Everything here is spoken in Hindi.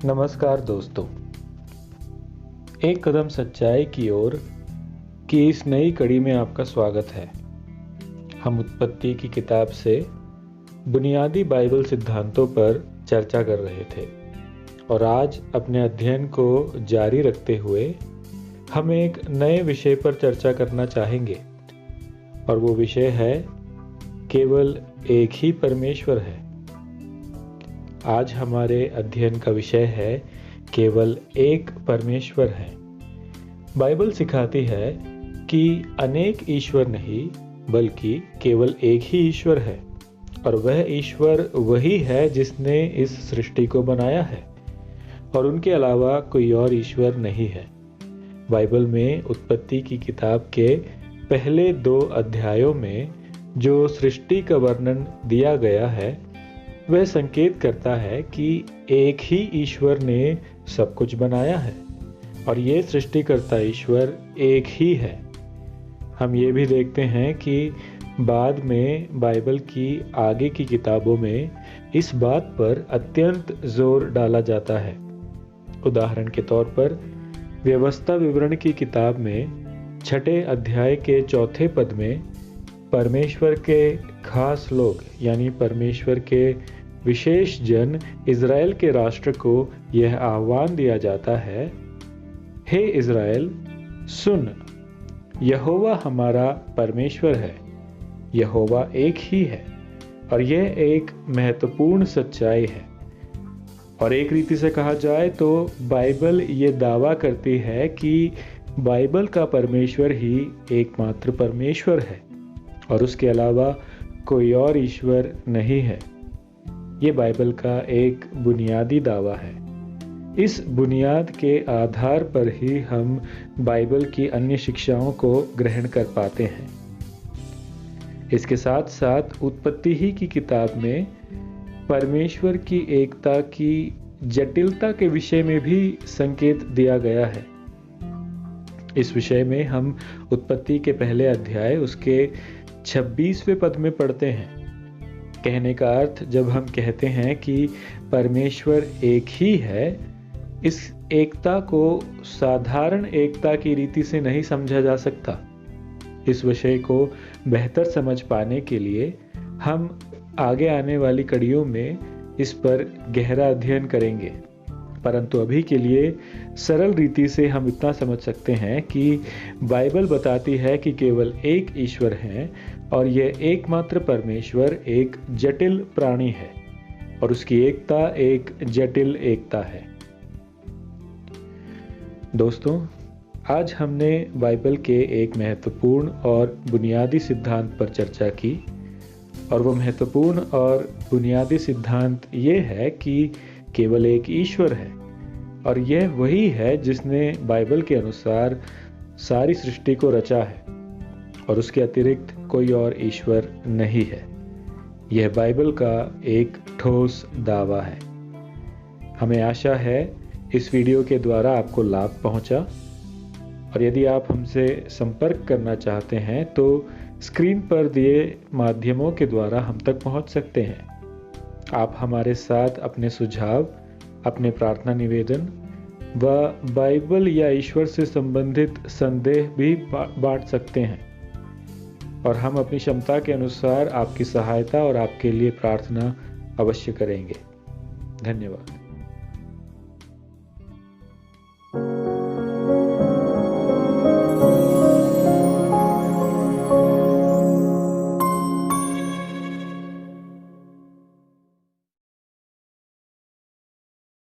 नमस्कार दोस्तों, एक कदम सच्चाई की ओर की इस नई कड़ी में आपका स्वागत है। हम उत्पत्ति की किताब से बुनियादी बाइबल सिद्धांतों पर चर्चा कर रहे थे और आज अपने अध्ययन को जारी रखते हुए हम एक नए विषय पर चर्चा करना चाहेंगे और वो विषय है केवल एक ही परमेश्वर है। आज हमारे अध्ययन का विषय है केवल एक परमेश्वर है। बाइबल सिखाती है कि अनेक ईश्वर नहीं बल्कि केवल एक ही ईश्वर है और वह ईश्वर वही है जिसने इस सृष्टि को बनाया है और उनके अलावा कोई और ईश्वर नहीं है। बाइबल में उत्पत्ति की किताब के पहले 2 अध्यायों में जो सृष्टि का वर्णन दिया गया है वह संकेत करता है कि एक ही ईश्वर ने सब कुछ बनाया है और ये सृष्टिकर्ता ईश्वर एक ही है। हम ये भी देखते हैं कि बाद में बाइबल की आगे की किताबों में इस बात पर अत्यंत जोर डाला जाता है। उदाहरण के तौर पर व्यवस्था विवरण की किताब में 6 अध्याय के 4 पद में परमेश्वर के खास लोग यानी परमेश्वर के विशेष जन इज़राइल के राष्ट्र को यह आह्वान दिया जाता है, हे इज़राइल सुन, यहोवा हमारा परमेश्वर है, यहोवा एक ही है। और यह एक महत्वपूर्ण सच्चाई है और एक रीति से कहा जाए तो बाइबल ये दावा करती है कि बाइबल का परमेश्वर ही एकमात्र परमेश्वर है और उसके अलावा कोई और ईश्वर नहीं है। ये बाइबल का एक बुनियादी दावा है। इस बुनियाद के आधार पर ही हम बाइबल की अन्य शिक्षाओं को ग्रहण कर पाते हैं। इसके साथ साथ उत्पत्ति ही की किताब में परमेश्वर की एकता की जटिलता के विषय में भी संकेत दिया गया है। इस विषय में हम उत्पत्ति के पहले अध्याय उसके 26वें पद में पढ़ते हैं। कहने का अर्थ जब हम कहते हैं कि परमेश्वर एक ही है, इस एकता को साधारण एकता की रीति से नहीं समझा जा सकता। इस विषय को बेहतर समझ पाने के लिए हम आगे आने वाली कड़ियों में इस पर गहरा अध्ययन करेंगे, परंतु अभी के लिए सरल रीति से हम इतना समझ सकते हैं कि बाइबल बताती है कि केवल एक ईश्वर है और यह एकमात्र परमेश्वर एक जटिल प्राणी है और उसकी एकता एक जटिल एकता है। दोस्तों, आज हमने बाइबल के एक महत्वपूर्ण और बुनियादी सिद्धांत पर चर्चा की और वो महत्वपूर्ण और बुनियादी सिद्धांत ये है कि केवल एक ईश्वर है और यह वही है जिसने बाइबल के अनुसार सारी सृष्टि को रचा है और उसके अतिरिक्त कोई और ईश्वर नहीं है। यह बाइबल का एक ठोस दावा है। हमें आशा है इस वीडियो के द्वारा आपको लाभ पहुंचा और यदि आप हमसे संपर्क करना चाहते हैं तो स्क्रीन पर दिए माध्यमों के द्वारा हम तक पहुंच सकते हैं। आप हमारे साथ अपने सुझाव, अपने प्रार्थना निवेदन व बाइबल या ईश्वर से संबंधित संदेह भी बांट सकते हैं और हम अपनी क्षमता के अनुसार आपकी सहायता और आपके लिए प्रार्थना अवश्य करेंगे। धन्यवाद।